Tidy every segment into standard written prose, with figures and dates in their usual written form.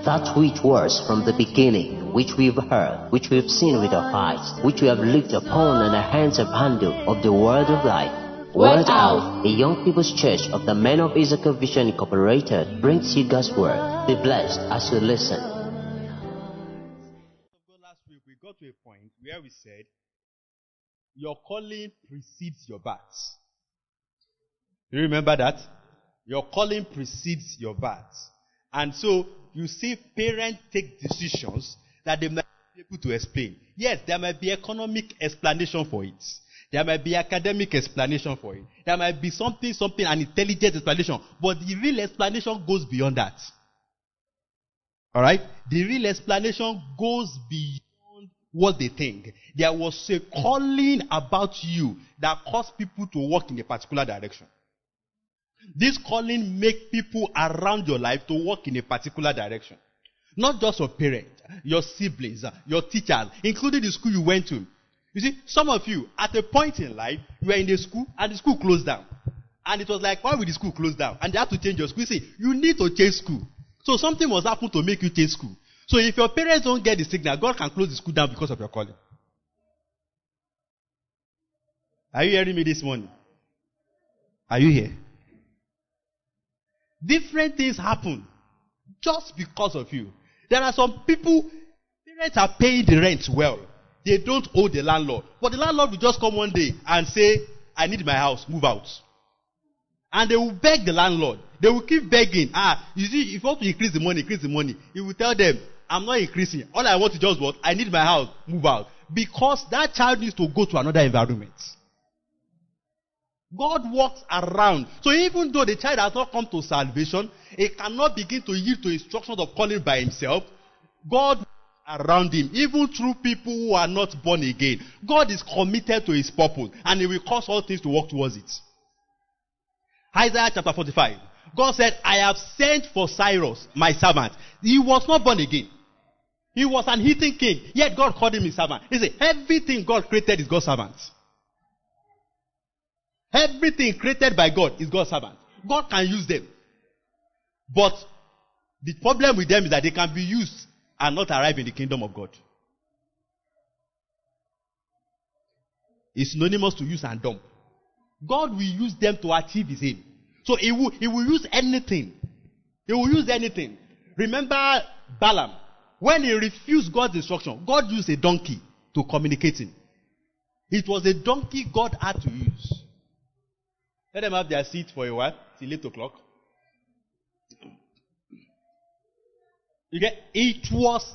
That which was from the beginning, which we've heard, which we've seen with our eyes, which we have looked upon, and our hands have handled, of the word of life. Word Out, a young people's church of the Men of Issachar Vision Incorporated, brings you God's word. Be blessed as you listen. Last week we got to a point where we said, your calling precedes your birth. You remember that? Your calling precedes your birth. And so, you see parents take decisions that they might be able to explain. Yes, there might be economic explanation for it. There might be academic explanation for it. There might be something, an intelligent explanation. But the real explanation goes beyond that. Alright? The real explanation goes beyond what they think. There was a calling about you that caused people to walk in a particular direction. This calling makes people around your life to walk in a particular direction. Not just your parents, your siblings, your teachers, including the school you went to. You see, some of you, at a point in life, you were in the school and the school closed down. And it was like, why will the school close down? And they have to change your school. You see, you need to change school. So something must happen to make you change school. So if your parents don't get the signal, God can close the school down because of your calling. Are you hearing me this morning? Are you here? Different things happen just because of you. There are some people, parents are paying the rent well. They don't owe the landlord. But the landlord will just come one day and say, I need my house, move out. And they will beg the landlord. They will keep begging. You see, if you want to increase the money. He will tell them, I'm not increasing. All I want to just what? I need my house, move out. Because that child needs to go to another environment. God walks around. So even though the child has not come to salvation, he cannot begin to yield to instructions of calling by himself. God walks around him, even through people who are not born again. God is committed to his purpose, and he will cause all things to work towards it. Isaiah chapter 45. God said, I have sent for Cyrus, my servant. He was not born again. He was an heathen king, yet God called him his servant. He said, everything God created is God's servant. Everything created by God is God's servant. God can use them. But the problem with them is that they can be used and not arrive in the kingdom of God. It's synonymous to use and dump. God will use them to achieve his aim. So he will use anything. He will use anything. Remember Balaam. When he refused God's instruction, God used a donkey to communicate him. It was a donkey God had to use. Let them have their seat for a while, till 8 o'clock. You get? It was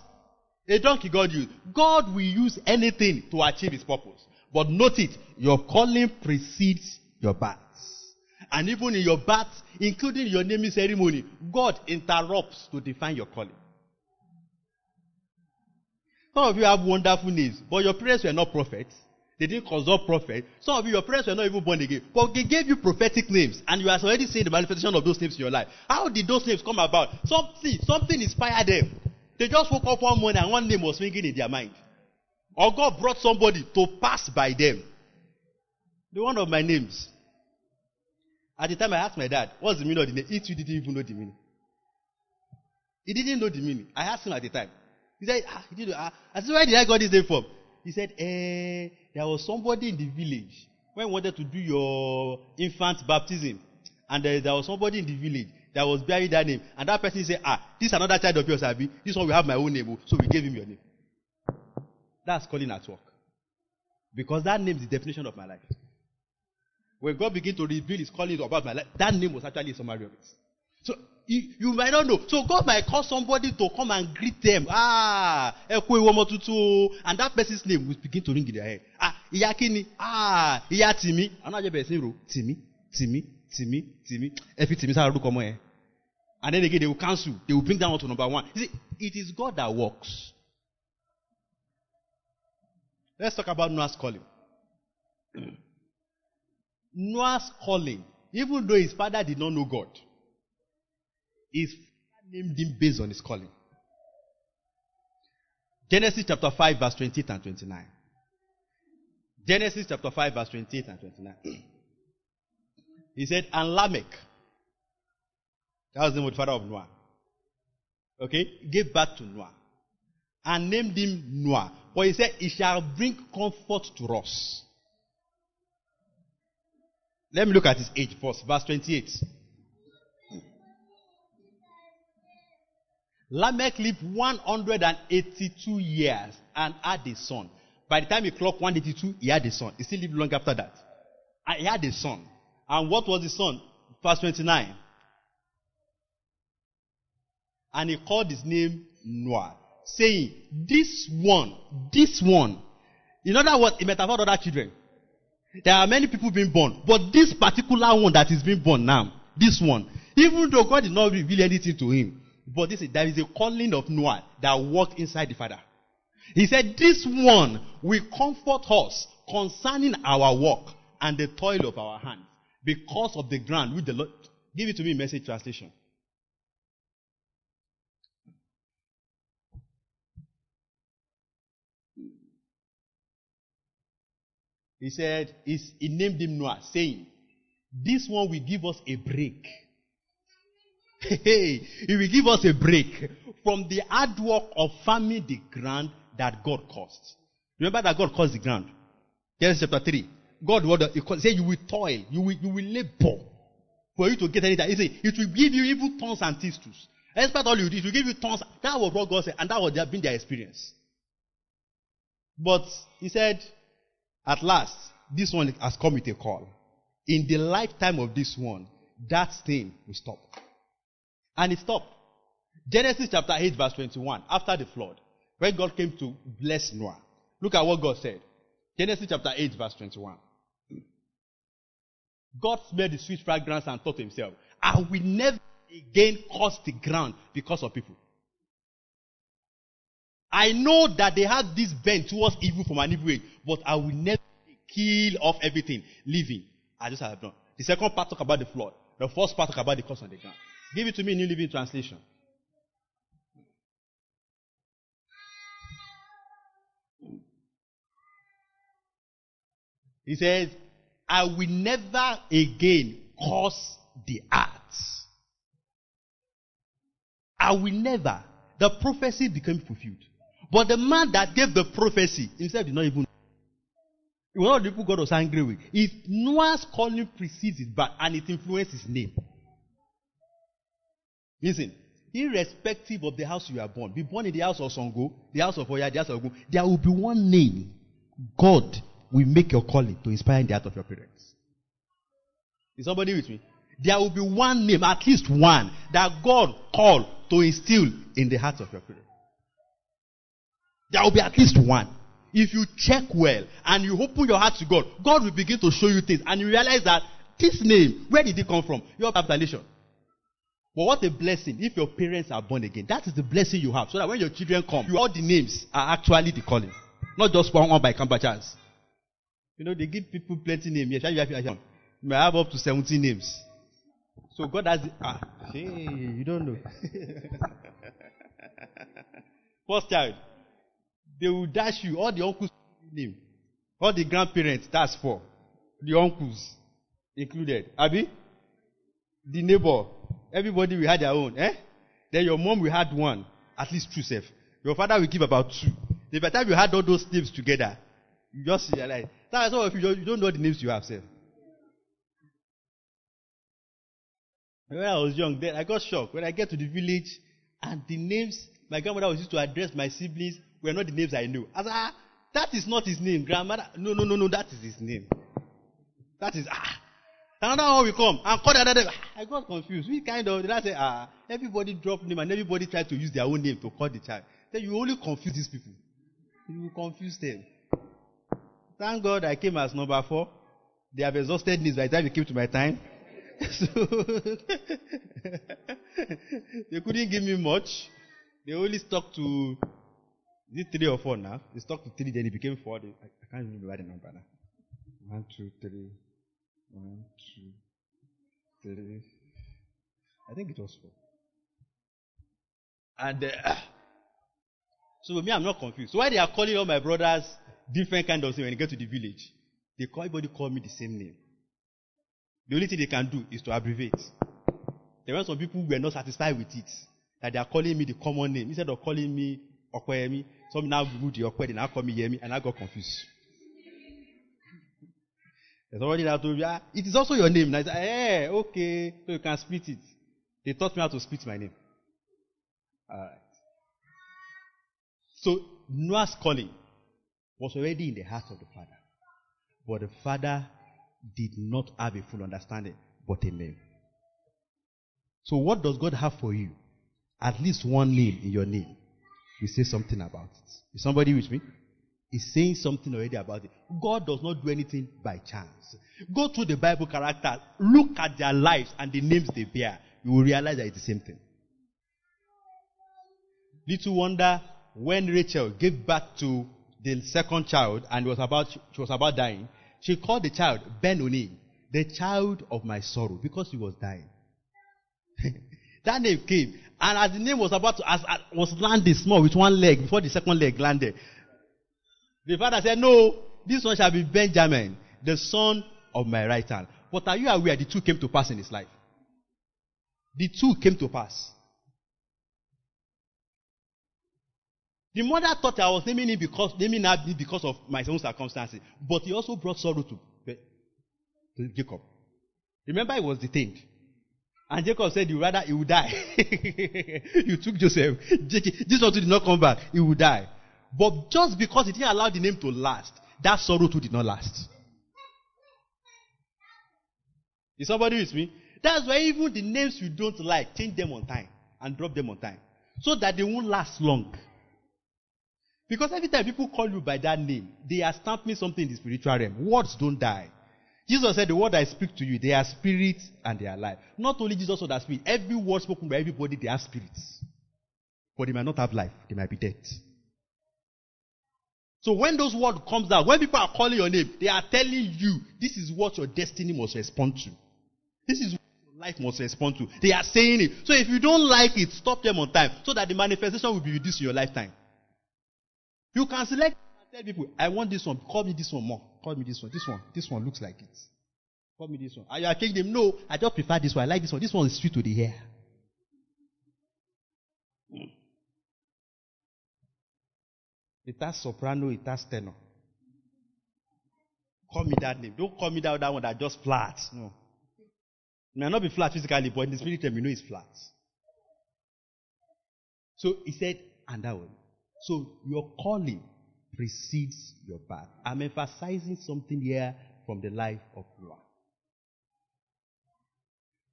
a donkey God used. God will use anything to achieve his purpose. But note it, your calling precedes your birth. And even in your birth, including your naming ceremony, God interrupts to define your calling. Some of you have wonderful names, but your parents were not prophets. They didn't consult prophet. Some of you, your parents were not even born again. But they gave you prophetic names. And you are already seeing the manifestation of those names in your life. How did those names come about? Something inspired them. They just woke up one morning and one name was swinging in their mind. Or God brought somebody to pass by them. The one of my names. At the time I asked my dad, what's the meaning of the name? He too didn't even know the meaning. He didn't know the meaning. I asked him at the time. He said, I said, where did I get this name from? He said, there was somebody in the village when you wanted to do your infant baptism. And there was somebody in the village that was bearing that name. And that person said, this is another child of yours, Abi. This one will have my own name. So we gave him your name. That's calling at work. Because that name is the definition of my life. When God began to reveal his calling about my life, that name was actually a summary of it. So you might not know. So God might call somebody to come and greet them. And that person's name will begin to ring in their head. Iya Kini. Iya Timi. I'm not just saying Timi. Every Timi. And then again, they will cancel. They will bring down to number one. You see, it is God that works. Let's talk about Noah's calling. Noah's calling, even though his father did not know God, his father named him based on his calling. Genesis chapter 5 verse 28 and 29. Genesis chapter 5 verse 28 and 29. He said, and Lamech, that was the name of the father of Noah. Okay? Gave birth to Noah. And named him Noah. For he said, it shall bring comfort to us. Let me look at his age first. Verse 28. Lamech lived 182 years and had a son. By the time he clocked 182, he had a son. He still lived long after that. And he had a son. And what was the son? Verse 29. And he called his name Noah, saying, this one. In other words, he metaphor other children. There are many people being born, but this particular one that is being born now, this one, even though God did not reveal anything to him, but there is a calling of Noah that worked inside the Father. He said, this one will comfort us concerning our work and the toil of our hands, because of the ground which the Lord. Give it to me in Message translation. He said, he named him Noah, saying, this one will give us a break. He will give us a break from the hard work of farming the ground that God caused. Remember that God caused the ground. Genesis chapter 3. God said you will toil, you will labor for you to get anything. He said it will give you even thorns and thistles. Despite all you do, it will give you thorns. That was what God said, and that was been their experience. But he said, at last, this one has come with a call. In the lifetime of this one, that thing will stop. And it stopped. Genesis chapter 8 verse 21, after the flood, when God came to bless Noah. Look at what God said. Genesis chapter 8 verse 21. God smelled the sweet fragrance and thought to himself, I will never again curse the ground because of people. I know that they have this bent towards evil from an evil age, but I will never kill off everything living. I just have done. The second part talk about the flood. The first part talk about the curse on the ground. Give it to me in New Living Translation. He says, I will never again curse the earth. I will never. The prophecy became fulfilled. But the man that gave the prophecy himself did not even know. It was not the people God was angry with. If Noah's calling precedes his birth and it influences his name. Listen, irrespective of the house you are born, be born in the house of Songo, the house of Oya, the house of Ogun, there will be one name. God will make your calling to inspire in the heart of your parents. Is somebody with me? There will be one name, at least one, that God called to instill in the hearts of your parents. There will be at least one. If you check well and you open your heart to God, God will begin to show you things and you realize that this name, where did it come from? Your baptization. But what a blessing if your parents are born again. That is the blessing you have. So that when your children come, all the names are actually the calling. Not just one by camper chance. You know, they give people plenty names. You may have up to 17 names. So God has you don't know. First child. They will dash you all the uncles name. All the grandparents, that's 4. The uncles included. Abi? The neighbor. Everybody will have their own. Then your mom will have one. At least 2 self. Your father will give about 2. By the time you had all those names together, you just realize. That's why you don't know the names you have, self. When I was young, then I got shocked. When I get to the village and the names my grandmother was used to address my siblings were not the names I knew. I said, that is not his name, grandmother. No, that is his name. That is, Another one will come and call the other name. I got confused. We kind of, did I say, everybody dropped name and everybody tried to use their own name to call the child. Then you only confuse these people. You will confuse them. Thank God I came as number 4. They have exhausted me by the time it came to my time. So, they couldn't give me much. They only stuck to, is it 3 or 4 now? They stuck to 3, then it became 4. I can't remember the number now. 1, 2, 3. 1, 2, 3. I think it was 4. And so me, I'm not confused. So why they are calling all my brothers different kind of things when they get to the village? Everybody call me the same name. The only thing they can do is to abbreviate. There were some people who were not satisfied with it. that they are calling me the common name instead of calling me Okweyemi. Some now moved the Okwe, they now call me Yemi, and I got confused. There's already that told me, it is also your name. And I said, hey, okay, so you can split it. They taught me how to split my name. All right. So Noah's calling was already in the heart of the Father. But the Father did not have a full understanding, but a name. So what does God have for you? At least one name in your name. You say something about it. Is somebody with me? He's saying something already about it. God does not do anything by chance. Go through the Bible characters, look at their lives and the names they bear. You will realize that it's the same thing. Little wonder when Rachel gave birth to the second child and she was about dying, she called the child Ben-Oni, the child of my sorrow, because he was dying. That name came, and as the name was was landing small with one leg before the second leg landed, the father said, no, this one shall be Benjamin, the son of my right hand. But are you aware the two came to pass in his life? The two came to pass. The mother thought I was naming him because of my own circumstances, but he also brought sorrow to Jacob. Remember, he was detained. And Jacob said, you rather he would die. You took Joseph. This one too did not come back. He would die. But just because he didn't allow the name to last, that sorrow too did not last. Is somebody with me? That's why even the names you don't like, change them on time and drop them on time, so that they won't last long. Because every time people call you by that name, they are stamping something in the spiritual realm. Words don't die. Jesus said, the word I speak to you, they are spirits and they are life. Not only Jesus or that spirit, every word spoken by everybody, they have spirits. But they might not have life, they might be dead. So when those words comes out, when people are calling your name, they are telling you, this is what your destiny must respond to. This is what your life must respond to. They are saying it. So if you don't like it, stop them on time, so that the manifestation will be reduced in your lifetime. You can select and tell people, I want this one, call me this one more. Call me this one looks like it. Call me this one. And you are telling them, no, I just prefer this one, I like this one. This one is sweet to the hair. It has soprano, it has tenor. Call me that name. Don't call me that one that just flat. No. It may not be flat physically, but in the spirit realm, you know it's flat. So he said, and that one. So your calling precedes your birth. I'm emphasizing something here from the life of Noah.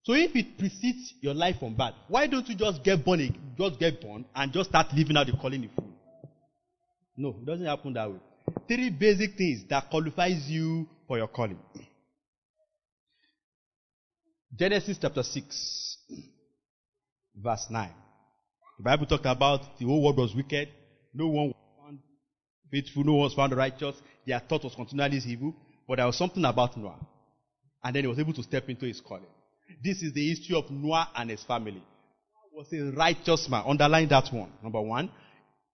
So if it precedes your life from birth, why don't you just get born and just start living out the calling in full? No, it doesn't happen that way. 3 basic things that qualifies you for your calling. Genesis chapter 6, verse 9. The Bible talked about the whole world was wicked. No one was found faithful, no one was found righteous. Their thought was continually evil. But there was something about Noah. And then he was able to step into his calling. This is the history of Noah and his family. Noah was a righteous man. Underline that one. Number 1.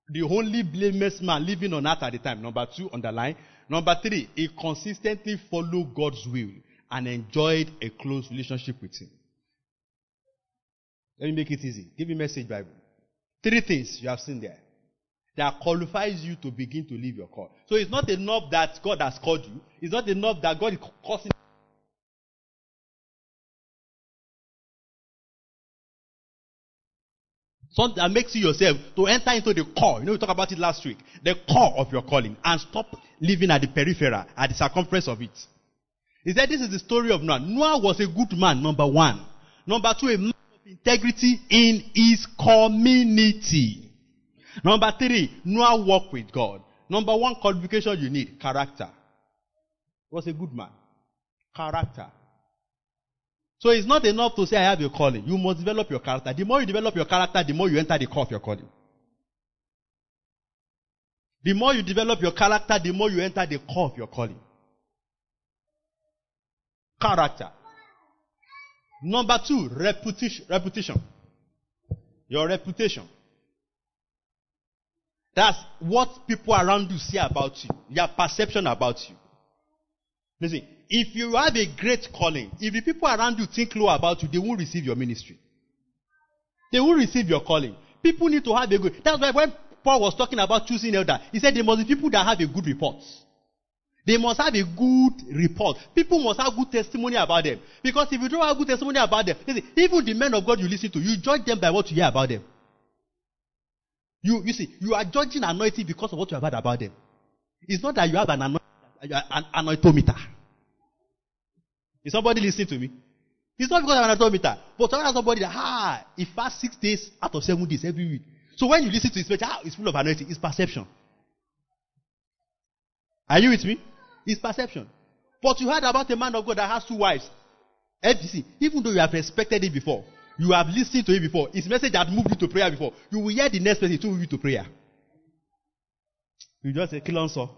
The only blameless man living on earth at the time. Number 2, underline. Number 3, he consistently followed God's will and enjoyed a close relationship with him. Let me make it easy. Give me Message Bible. 3 things you have seen there that qualifies you to begin to live your call. So it's not enough that God has called you. It's not enough that God is causing something that makes you yourself to enter into the core. You know, we talked about it last week. The core of your calling, and stop living at the periphery, at the circumference of it. He said this is the story of Noah. Noah was a good man, number 1. Number 2, a man of integrity in his community. Number 3, Noah walked with God. Number 1 qualification you need, character. He was a good man. Character. So it's not enough to say I have a calling. You must develop your character. The more you develop your character, the more you enter the core of your calling. The more you develop your character, the more you enter the core of your calling. Character. Number 2, reputation. Your reputation. That's what people around you say about you. Their perception about you. Listen, if you have a great calling, if the people around you think low about you, they won't receive your ministry. They will receive your calling. People need to have a good. That's why when Paul was talking about choosing elder, he said there must be people that have a good report. They must have a good report. People must have good testimony about them. Because if you don't have good testimony about them, listen, even the men of God you listen to, you judge them by what you hear about them. You see, you are judging anointing because of what you have heard about them. It's not that you have an anointometer. Is somebody listening to me? It's not because of an anointometer. But somebody that, he fasts 6 days out of 7 days every week. So when you listen to his speech, it's full of anointing. It's perception. Are you with me? It's perception. But you heard about a man of God that has 2 wives. FDC, even though you have respected it before, you have listened to it before, his message had moved you to prayer before, you will hear the next message to move you to prayer. You just say, kill on so.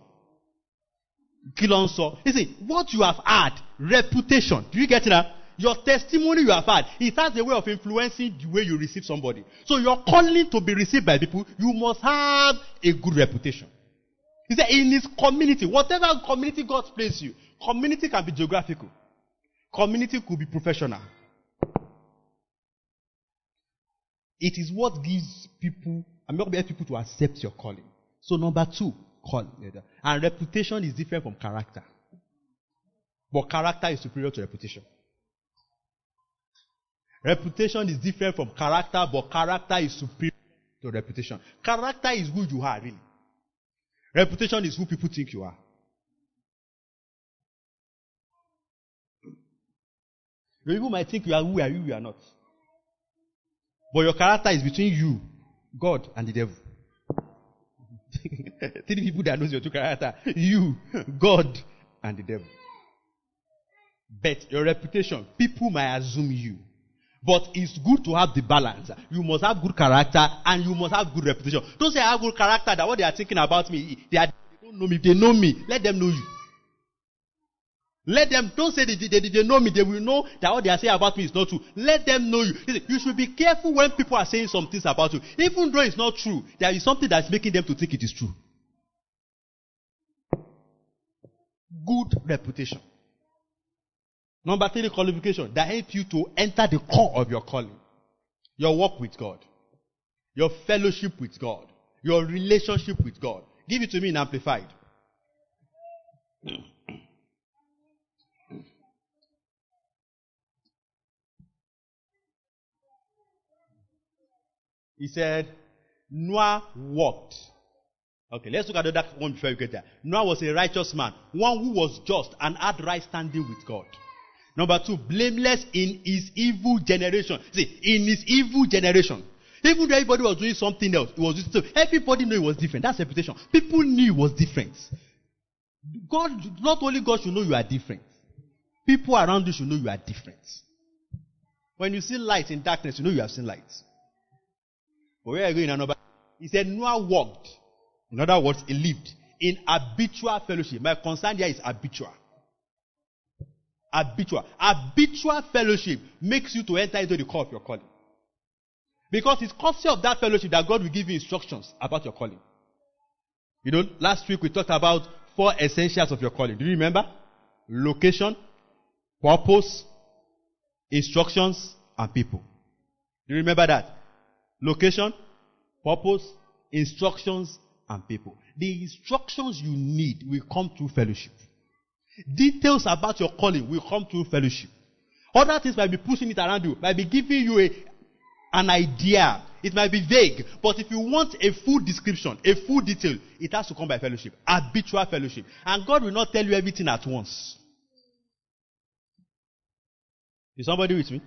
Kill on so. Listen, what you have had, reputation. Do you get it now? Your testimony you have had, it has a way of influencing the way you receive somebody. So your calling to be received by people, you must have a good reputation. He said, in his community, whatever community God placed you, community can be geographical. Community could be professional. It is what gives people, people to accept your calling. So number 2, calling. And reputation is different from character. But character is superior to reputation. Reputation is different from character, but character is superior to reputation. Character is who you are, really. Reputation is who people think you are. People might think you are who you are not. But your character is between you, God, and the devil. 3 people that knows your true character. You, God, and the devil. But your reputation, people might assume you. But it's good to have the balance. You must have good character and you must have good reputation. Don't say I have good character, that what they are thinking about me, they don't know me. If they know me, let them know you. Let them, don't say they know me, they will know that what they are saying about me is not true. Let them know you. Listen, you should be careful when people are saying some things about you. Even though it's not true, there is something that's making them to think it is true. Good reputation. Number 3, qualification that help you to enter the core of your calling. Your work with God. Your fellowship with God. Your relationship with God. Give it to me in Amplified. He said, Noah walked. Okay, let's look at that one before we get there. Noah was a righteous man. One who was just and had right standing with God. Number 2, blameless in his evil generation. See, in his evil generation. Even though everybody was doing something else, it was just, so everybody knew it was different. That's reputation. People knew it was different. God, not only God should know you are different. People around you should know you are different. When you see light in darkness, you know you have seen light. But where are you going another? He said Noah walked. In other words, he lived in habitual fellowship. My concern here is habitual. Habitual fellowship makes you to enter into the core of your calling. Because it's courtesy of that fellowship that God will give you instructions about your calling. You know, last week we talked about 4 essentials of your calling. Do you remember? Location, purpose, instructions, and people. Do you remember that? Location, purpose, instructions, and people. The instructions you need will come through fellowship. Details about your calling will come through fellowship. Other things might be pushing it around you, might be giving you an idea. It might be vague. But if you want a full description, a full detail, it has to come by fellowship. Habitual fellowship. And God will not tell you everything at once. Is somebody with me?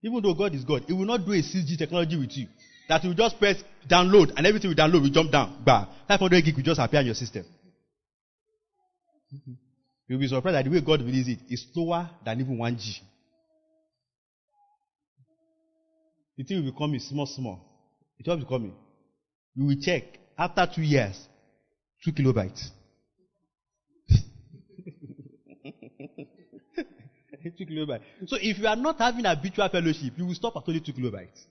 Even though God is God, He will not do a 6G technology with you. That you just press download and everything will download will jump down. 500 gig will just appear in your system. You'll be surprised that the way God releases it is slower than even 1G. The thing will become small. It will become. You will check after 2 years, 2 kilobytes. 2 kilobytes. So if you are not having a habitual fellowship, you will stop at only 2 kilobytes.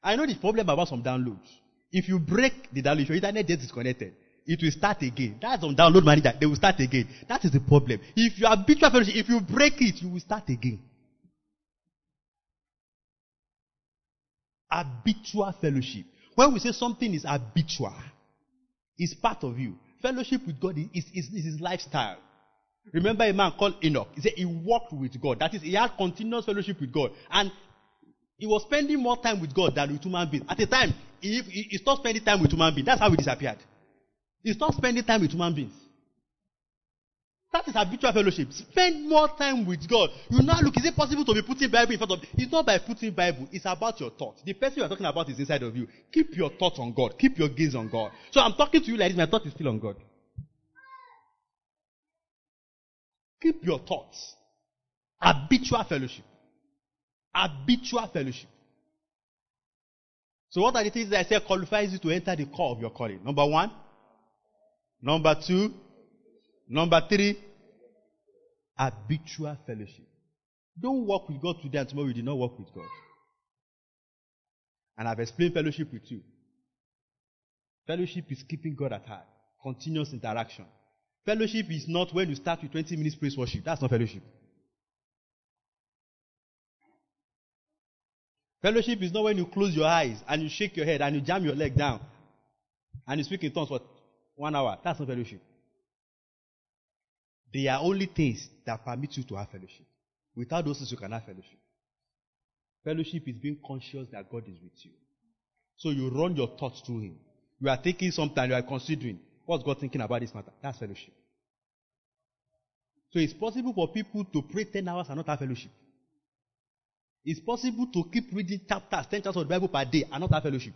I know the problem about some downloads. If you break the download, your internet gets disconnected. It will start again. That's on download manager. They will start again. That is the problem. If you are habitual fellowship, if you break it, you will start again. Habitual fellowship. When we say something is habitual, it's part of you. Fellowship with God is his lifestyle. Remember a man called Enoch. He said he walked with God. That is, he had continuous fellowship with God. And he was spending more time with God than with human beings. At the time, he stopped spending time with human beings. That's how he disappeared. He stopped spending time with human beings. That is habitual fellowship. Spend more time with God. You now look, is it possible to be putting Bible in front of you? It's not by putting Bible, it's about your thoughts. The person you are talking about is inside of you. Keep your thoughts on God. Keep your gaze on God. So I'm talking to you like this, my thought is still on God. Keep your thoughts. Habitual fellowship. Habitual fellowship. So what are the things that I say qualifies you to enter the core of your calling? Number 1. Number 2. Number 3, habitual fellowship. Don't walk with God today and tomorrow you did not walk with God. And I've explained fellowship with you. Fellowship is keeping God at heart. Continuous interaction. Fellowship is not when you start with 20 minutes praise worship. That's not fellowship. Fellowship is not when you close your eyes and you shake your head and you jam your leg down and you speak in tongues for 1 hour. That's not fellowship. They are only things that permit you to have fellowship. Without those things, you cannot have fellowship. Fellowship is being conscious that God is with you. So you run your thoughts through Him. You are thinking sometimes, you are considering, what's God thinking about this matter? That's fellowship. So it's possible for people to pray 10 hours and not have fellowship. It's possible to keep reading chapters, 10 chapters of the Bible per day and not have fellowship.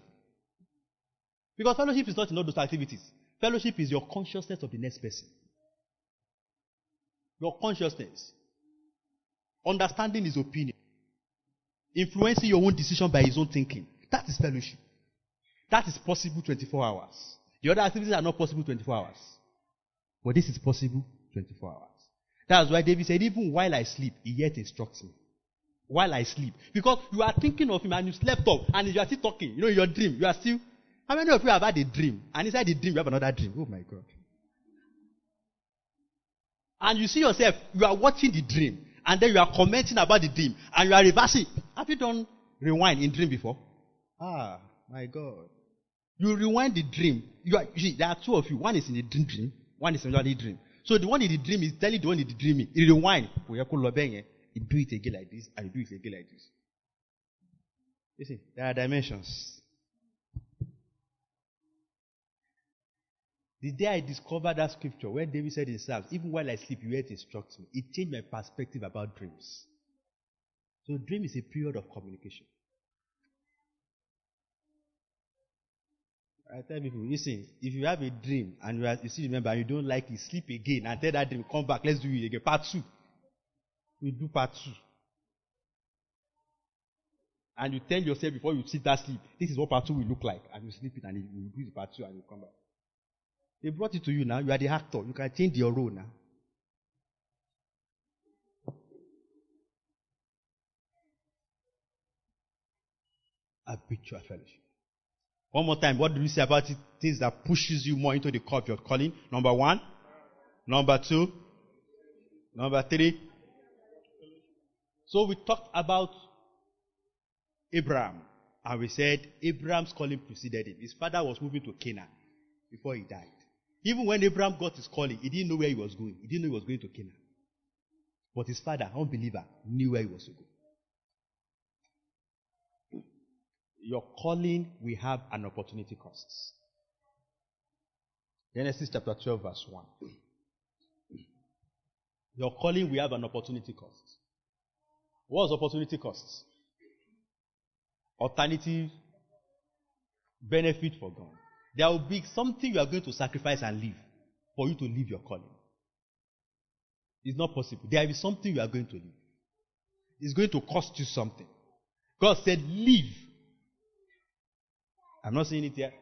Because fellowship is not in all those activities. Fellowship is your consciousness of the next person. Your consciousness. Understanding his opinion. Influencing your own decision by his own thinking. That is fellowship. That is possible 24 hours. The other activities are not possible 24 hours. But this is possible 24 hours. That's why David said, even while I sleep, he yet instructs me. While I sleep. Because you are thinking of him and you slept up and you are still talking. You know, in your dream, you are still... How many of you have had a dream? And inside the dream, you have another dream. Oh my God. And you see yourself, you are watching the dream, and then you are commenting about the dream, and you are reversing. Have you done rewind in dream before? Ah, my God. You rewind the dream. You see, there are two of you. One is in the dream, one is in the dream. So the one in the dream is telling the one in the dream, you rewind. You do it again like this, and you do it again like this. You see, there are dimensions. The day I discovered that scripture, where David said in Psalms, even while I sleep, you yet instruct me, it changed my perspective about dreams. So dream is a period of communication. I tell people, listen, if you have a dream and you still remember and you don't like it, sleep again and tell that dream, come back, let's do it again. Part 2. We do part 2. And you tell yourself before you sit that sleep, this is what part 2 will look like. And you sleep it and you do the part 2 and you come back. They brought it to you now. You are the actor. You can change your role now. Habitual fellowship. One more time. What do we say about it? Things that pushes you more into the core of your calling. Number 1. Number 2. Number 3. So we talked about Abraham. And we said Abraham's calling preceded him. His father was moving to Canaan before he died. Even when Abraham got his calling, he didn't know where he was going. He didn't know he was going to Canaan. But his father, unbeliever, knew where he was to go. Your calling will have an opportunity cost. Genesis chapter 12 verse 1. Your calling will have an opportunity cost. What is opportunity cost? Alternative benefit for God. There will be something you are going to sacrifice and leave for you to leave your calling. It's not possible. There will be something you are going to leave. It's going to cost you something. God said, leave. I'm not saying it here.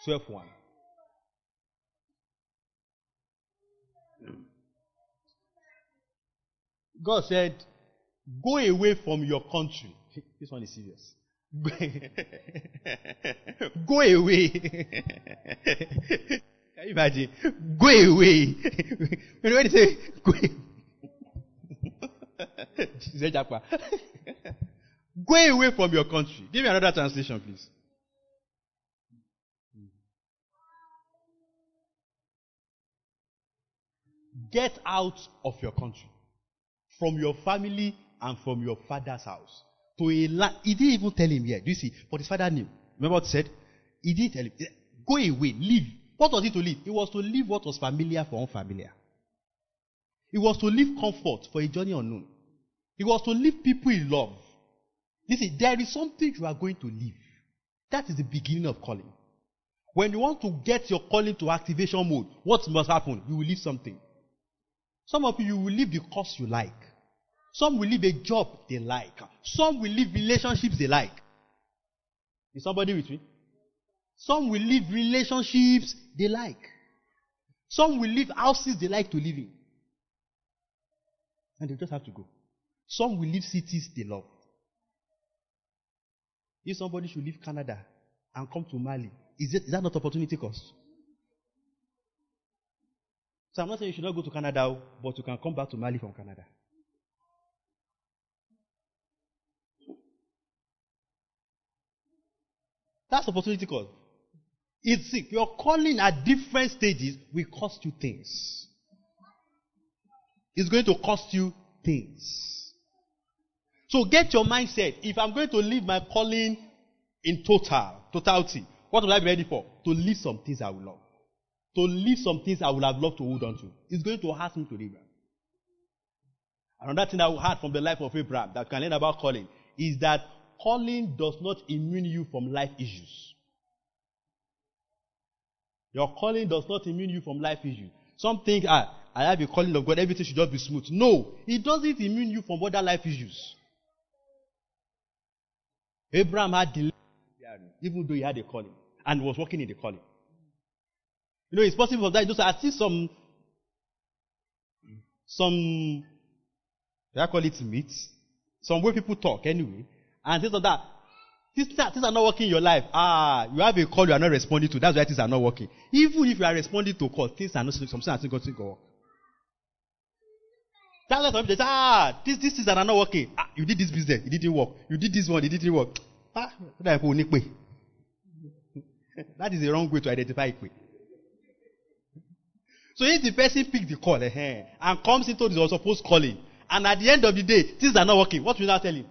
12:1. God said, go away from your country. This one is serious. Go away. Can you imagine? Go away. When you say, go Go away from your country. Give me another translation, please. Get out of your country, from your family and from your father's house, to a land. He didn't even tell him here. Do you see? But his father knew. Remember what he said? He didn't tell him. Go away, leave. What was he to leave? It was to leave what was familiar for unfamiliar. It was to leave comfort for a journey unknown. It was to leave people in love. Listen, there is something you are going to leave. That is the beginning of calling. When you want to get your calling to activation mode, what must happen? You will leave something. Some of you will leave the course you like. Some will leave a job they like. Some will leave relationships they like. Is somebody with me? Some will leave relationships they like. Some will leave houses they like to live in. And they just have to go. Some will leave cities they love. If somebody should leave Canada and come to Mali, is that not opportunity cost? So I'm not saying you should not go to Canada, but you can come back to Mali from Canada. That's opportunity cost. It's sick. Your calling at different stages will cost you things. It's going to cost you things. So get your mindset. If I'm going to live my calling in totality, what will I be ready for? To leave some things I will love. To leave some things I would have loved to hold on to. It's going to hurt me to leave. Another thing I heard from the life of Abraham that can learn about calling is that calling does not immune you from life issues. Your calling does not immune you from life issues. Some think, I have a calling of God, everything should just be smooth. No, it doesn't immune you from other life issues. Abraham had delay, even though he had a calling and was working in the calling. You know, it's possible for that. I see some, I call it myths, some way people talk anyway, and things like that. Things are not working in your life. You have a call you are not responding to. That's why things are not working. Even if you are responding to calls, things are not. Some things are still going to work. That's why some people say, these things are not working. You did this business, it didn't work. You did this one, it didn't work. That is the wrong way to identify it. So if the person picks the call and comes into the supposed calling, and at the end of the day, things are not working, what will you now tell him?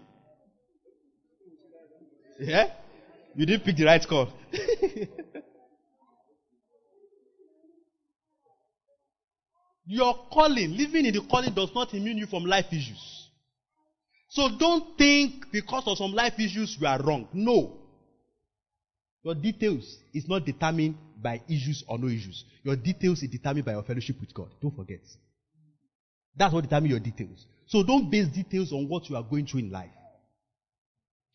Yeah? You didn't pick the right call. Your calling, living in the calling does not immune you from life issues. So don't think because of some life issues you are wrong. No. Your details is not determined by issues or no issues. Your details is determined by your fellowship with God. Don't forget. That's what determines your details. So don't base details on what you are going through in life.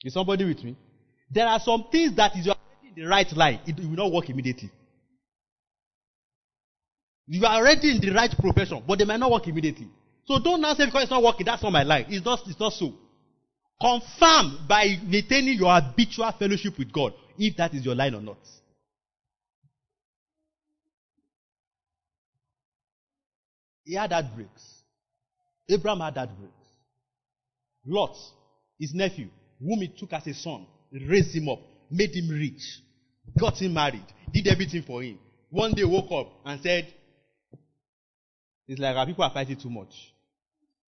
Is somebody with me? There are some things that is already in the right line. It will not work immediately. You are already in the right profession, but they might not work immediately. So don't now say because it's not working, that's not my line. It's not so. Confirm by maintaining your habitual fellowship with God, if that is your line or not. He had that breaks. Abraham had that breaks. Lot, his nephew, whom he took as a son, raised him up, made him rich, got him married, did everything for him. One day woke up and said, it's like our people are fighting too much.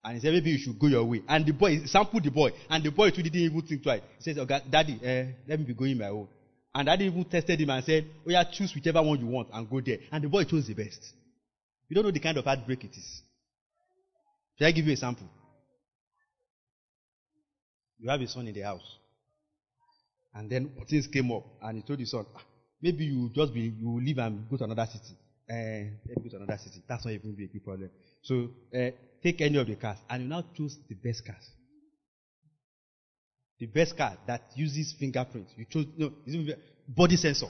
And he said, maybe you should go your way. And the boy, sampled the boy, and the boy too didn't even think twice. He says, okay, Daddy, let me be going my own. And Daddy even tested him and said, oh yeah, choose whichever one you want and go there. And the boy chose the best. You don't know the kind of heartbreak it is. Shall I give you a sample? You have a son in the house. And then things came up, and he told his son, maybe you will leave and go to another city. Let me go to another city. That's not even a big problem. So take any of the cars, and you now choose the best cars. The best car that uses fingerprints. You chose body sensor.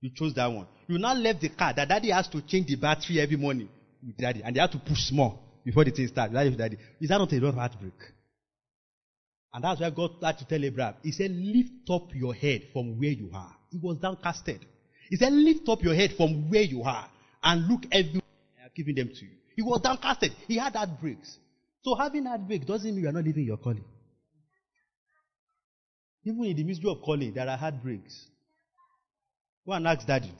You chose that one. You now left the car that Daddy has to change the battery every morning with Daddy, and they have to push small before the thing starts. Daddy, is that not a lot of heartbreak? And that's why God had to tell Abraham. He said, lift up your head from where you are. He was downcasted. He said, lift up your head from where you are and look everywhere I have given them to you. He was downcasted. He had heartbreaks. So having heartbreak doesn't mean you are not living your calling. Even in the middle of calling, there are heartbreaks. Go and ask daddy.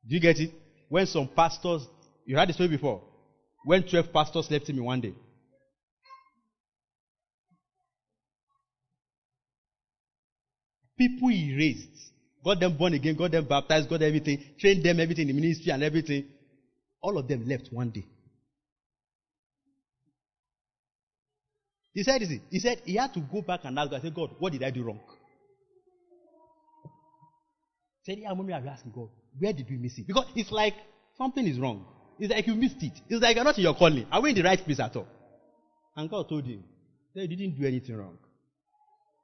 Do you get it? When some pastors, you heard the story before, when 12 pastors left him in one day. People he raised, got them born again, got them baptized, got everything, trained them everything in the ministry and everything. All of them left one day. He said he had to go back and ask God. I said, God, what did I do wrong? He said, yeah, mommy, I'll be asking God, where did we miss it? Because it's like something is wrong. It's like you missed it. It's like you're not in your calling. Are we in the right place at all? And God told him, they didn't do anything wrong.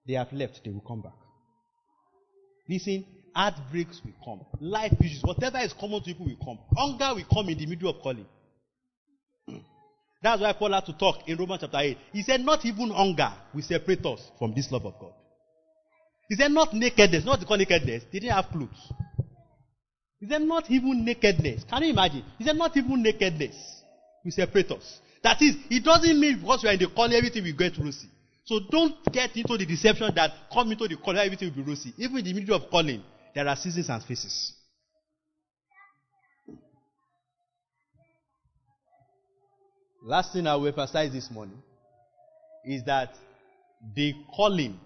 They have left, they will come back. Listen, heartbreaks will come. Life issues, whatever is common to people will come. Hunger will come in the middle of calling. That's why Paul had to talk in Romans chapter 8. He said, not even hunger will separate us from this love of God. He said, not nakedness. Not to call nakedness. They didn't have clothes. He said, not even nakedness. Can you imagine? He said, not even nakedness will separate us. That is, it doesn't mean because we are in the calling, everything will get rosy. So don't get into the deception that come into the calling, everything will be rosy. Even in the middle of calling, there are seasons and phases. Last thing I will emphasize this morning is that the calling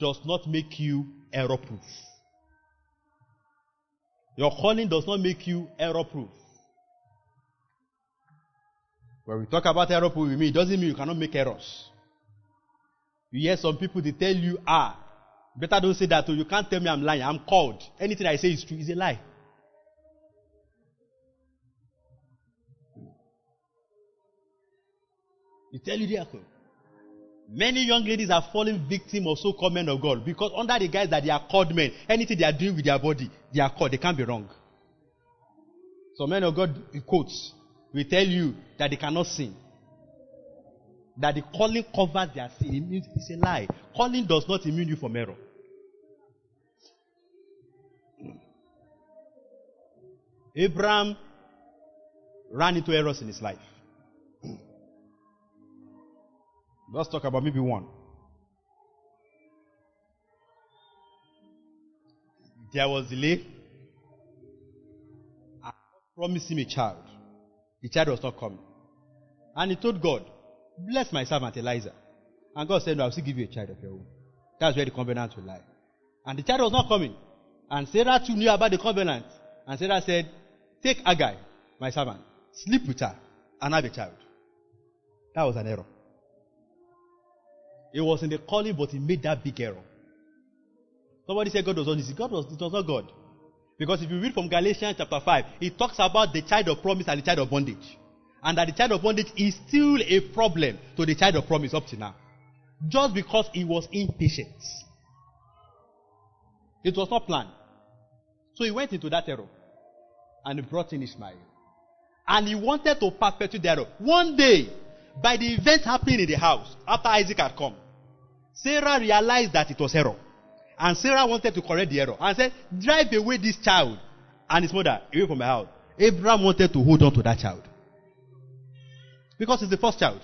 does not make you error-proof. Your calling does not make you error-proof. When we talk about error-proof, it doesn't mean you cannot make errors. You hear some people, they tell you, better don't say that, or you can't tell me I'm lying. I'm called. Anything I say is true. It's a lie. You tell you the many young ladies are falling victim of so-called men of God because under the guise that they are called men, anything they are doing with their body, they are called. They can't be wrong. So men of God, in quotes, will tell you that they cannot sin. That the calling covers their sin. It means it's a lie. Calling does not immune you from error. Abraham ran into errors in his life. Let's talk about maybe one. There was delay. I promised him a child. The child was not coming. And he told God, bless my servant Eliza. And God said, no, I'll still give you a child of your own. That's where the covenant will lie. And the child was not coming. And Sarah too knew about the covenant. And Sarah said, take Agai, my servant, sleep with her, and have a child. That was an error. It was in the calling, but he made that big error. Somebody said God was on this. It was not God. Because if you read from Galatians chapter 5, it talks about the child of promise and the child of bondage. And that the child of bondage is still a problem to the child of promise up to now. Just because he was impatient. It was not planned. So he went into that error. And he brought in Ishmael. And he wanted to perpetuate the error. One day, by the event happening in the house, after Isaac had come, Sarah realized that it was error. And Sarah wanted to correct the error. And said, drive away this child and his mother away from my house. Abraham wanted to hold on to that child. Because it's the first child.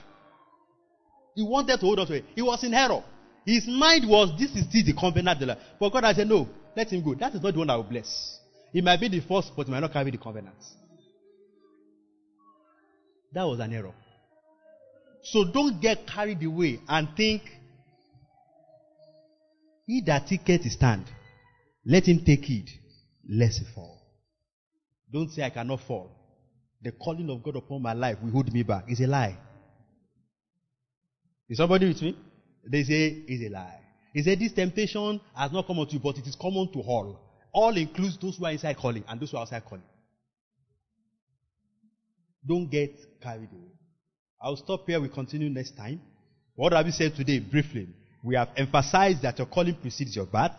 He wanted to hold on to it. He was in error. His mind was, this is still the covenant. But God had said, no, let him go. That is not the one I will bless. He might be the first, but he might not carry the covenant. That was an error. So don't get carried away and think, he that taketh his stand, let him take it, lest he fall. Don't say I cannot fall. The calling of God upon my life will hold me back. It's a lie. Is somebody with me? They say it's a lie. He said this temptation has not come unto you, but it is common to all. All includes those who are inside calling and those who are outside calling. Don't get carried away. I'll stop here. We'll continue next time. What have we said today briefly? We have emphasized that your calling precedes your birth.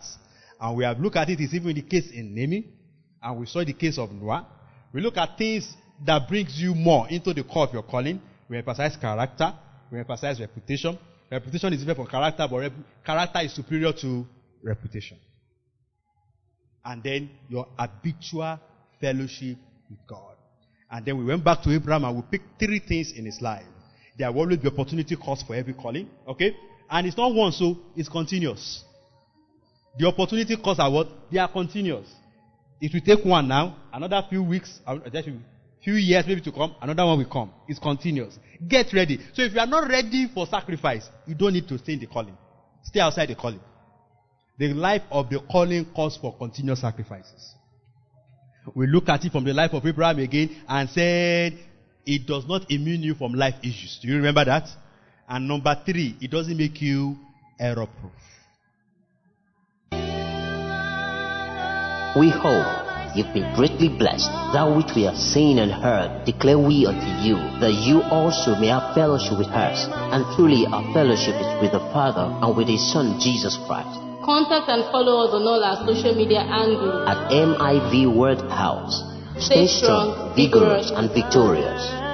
And we have looked at it, it's even the case in naming. And we saw the case of Noah. We look at things that brings you more into the core of your calling. We emphasize character. We emphasize reputation. Reputation is different from character, but character is superior to reputation. And then your habitual fellowship with God. And then we went back to Abraham and we picked 3 things in his life. There will always be opportunity cost for every calling. Okay? And it's not one, so it's continuous. The opportunity costs are what? They are continuous. It will take one now, another few weeks, few years maybe to come, another one will come. It's continuous. Get ready. So if you are not ready for sacrifice, you don't need to stay in the calling. Stay outside the calling. The life of the calling calls for continuous sacrifices. We look at it from the life of Abraham again and said, it does not immune you from life issues. Do you remember that? And number 3, it doesn't make you error-proof. We hope you've been greatly blessed. That which we have seen and heard, declare we unto you, that you also may have fellowship with us. And truly our fellowship is with the Father and with His Son, Jesus Christ. Contact and follow us on all our social media handles at MIV Word House. Stay strong, vigorous, and victorious.